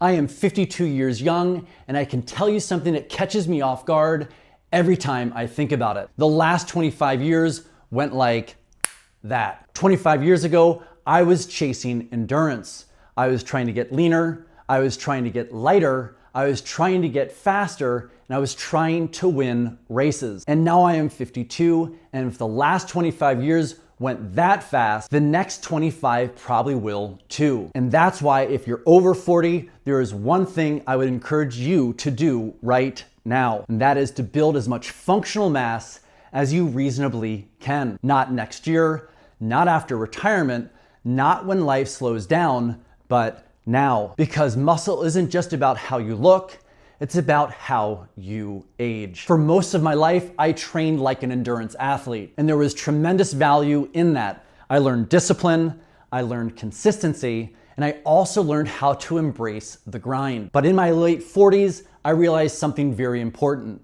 I am 52 years young, and I can tell you something that catches me off guard every time I think about it. The last 25 years went like that. 25 years ago, I was chasing endurance. I was trying to get leaner, I was trying to get lighter, I was trying to get faster, and I was trying to win races. And now I am 52, and if the last 25 years went that fast, the next 25 probably will too. And that's why if you're over 40, there is one thing I would encourage you to do right now, and that is to build as much functional mass as you reasonably can. Not next year, not after retirement, not when life slows down, but now. Because muscle isn't just about how you look, it's about how you age. For most of my life, I trained like an endurance athlete, and there was tremendous value in that. I learned discipline, I learned consistency, and I also learned how to embrace the grind. But in my late 40s, I realized something very important.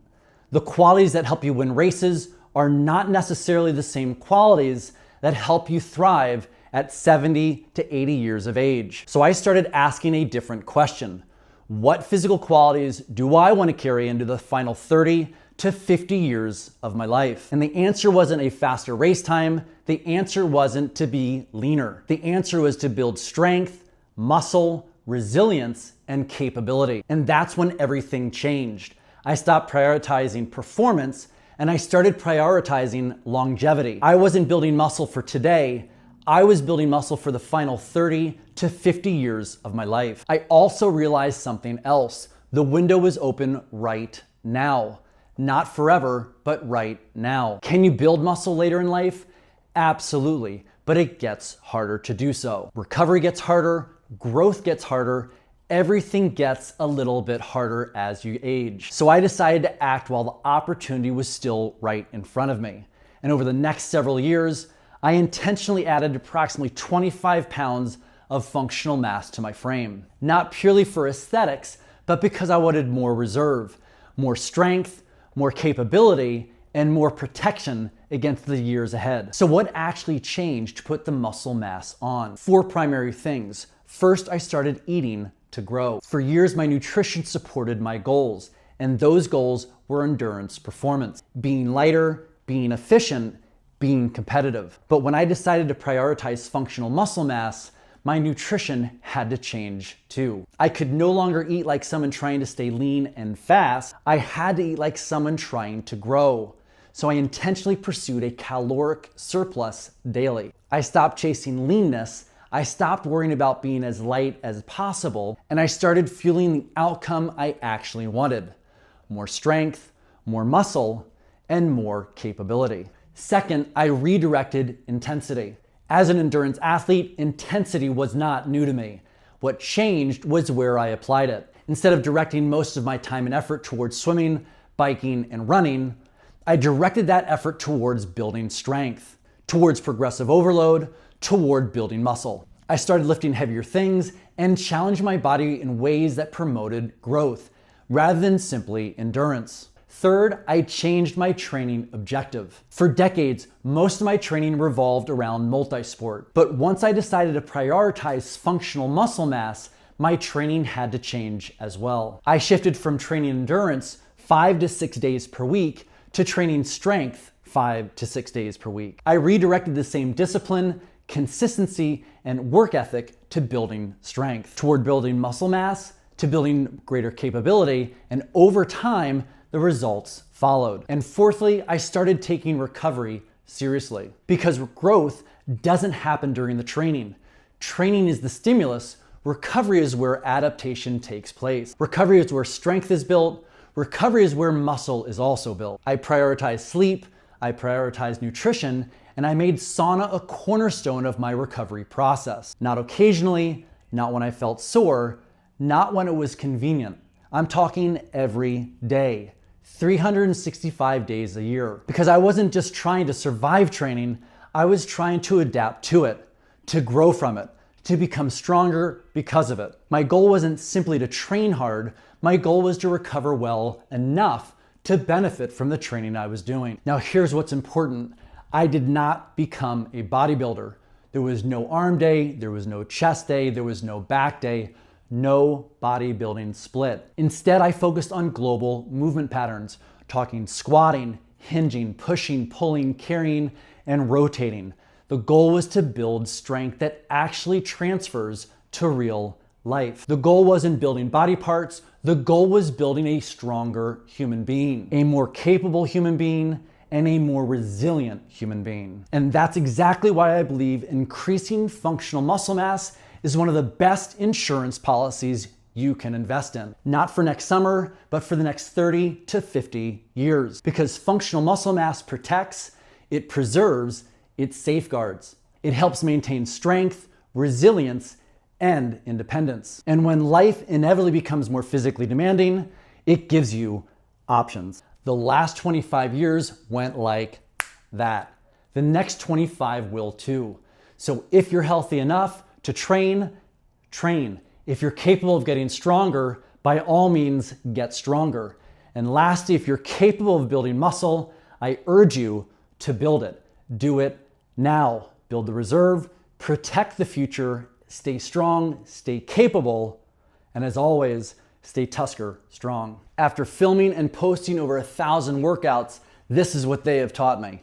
The qualities that help you win races are not necessarily the same qualities that help you thrive at 70 to 80 years of age. So I started asking a different question. What physical qualities do I want to carry into the final 30 to 50 years of my life? And the answer wasn't a faster race time. The answer wasn't to be leaner. The answer was to build strength, muscle, resilience, and capability. And that's when everything changed. I stopped prioritizing performance and I started prioritizing longevity. I wasn't building muscle for today. I was building muscle for the final 30 to 50 years of my life. I also realized something else. The window was open right now. Not forever, but right now. Can you build muscle later in life? Absolutely, but it gets harder to do so. Recovery gets harder, growth gets harder, everything gets a little bit harder as you age. So I decided to act while the opportunity was still right in front of me. And over the next several years, I intentionally added approximately 25 pounds of functional mass to my frame. Not purely for aesthetics, but because I wanted more reserve, more strength, more capability, and more protection against the years ahead. So what actually changed to put the muscle mass on? 4 primary things. First, I started eating to grow. For years, my nutrition supported my goals, and those goals were endurance performance. Being lighter, being efficient, being competitive. But when I decided to prioritize functional muscle mass, my nutrition had to change too. I could no longer eat like someone trying to stay lean and fast. I had to eat like someone trying to grow. So I intentionally pursued a caloric surplus daily. I stopped chasing leanness. I stopped worrying about being as light as possible, and I started fueling the outcome I actually wanted. More strength, more muscle, and more capability. Second, I redirected intensity. As an endurance athlete, intensity was not new to me. What changed was where I applied it. Instead of directing most of my time and effort towards swimming, biking, and running, I directed that effort towards building strength, towards progressive overload, toward building muscle. I started lifting heavier things and challenged my body in ways that promoted growth, rather than simply endurance. Third, I changed my training objective. For decades, most of my training revolved around multi-sport. But once I decided to prioritize functional muscle mass, my training had to change as well. I shifted from training endurance 5 to 6 days per week to training strength 5 to 6 days per week. I redirected the same discipline, consistency, and work ethic to building strength, toward building muscle mass, to building greater capability, and over time, the results followed. And fourthly, I started taking recovery seriously, because growth doesn't happen during the training. Training is the stimulus. Recovery is where adaptation takes place. Recovery is where strength is built. Recovery is where muscle is also built. I prioritized sleep, I prioritized nutrition, and I made sauna a cornerstone of my recovery process. Not occasionally, not when I felt sore, not when it was convenient. I'm talking every day. 365 days a year. Because I wasn't just trying to survive training, I was trying to adapt to it, to grow from it, to become stronger because of it. My goal wasn't simply to train hard, my goal was to recover well enough to benefit from the training I was doing. Now here's what's important. I did not become a bodybuilder. There was no arm day, there was no chest day, there was no back day. no bodybuilding split. Instead, I focused on global movement patterns, talking squatting, hinging, pushing, pulling, carrying, and rotating. The goal was to build strength that actually transfers to real life. The goal wasn't building body parts. The goal was building a stronger human being, a more capable human being, and a more resilient human being. And that's exactly why I believe increasing functional muscle mass is one of the best insurance policies you can invest in. Not for next summer, but for the next 30 to 50 years. Because functional muscle mass protects, it preserves, it safeguards. It helps maintain strength, resilience, and independence. And when life inevitably becomes more physically demanding, it gives you options. The last 25 years went like that. The next 25 will too. So if you're healthy enough to train, train. If you're capable of getting stronger, by all means, get stronger. And lastly, if you're capable of building muscle, I urge you to build it. Do it now. Build the reserve, protect the future, stay strong, stay capable, and as always, stay Tusker strong. After filming and posting over 1,000 workouts, this is what they have taught me.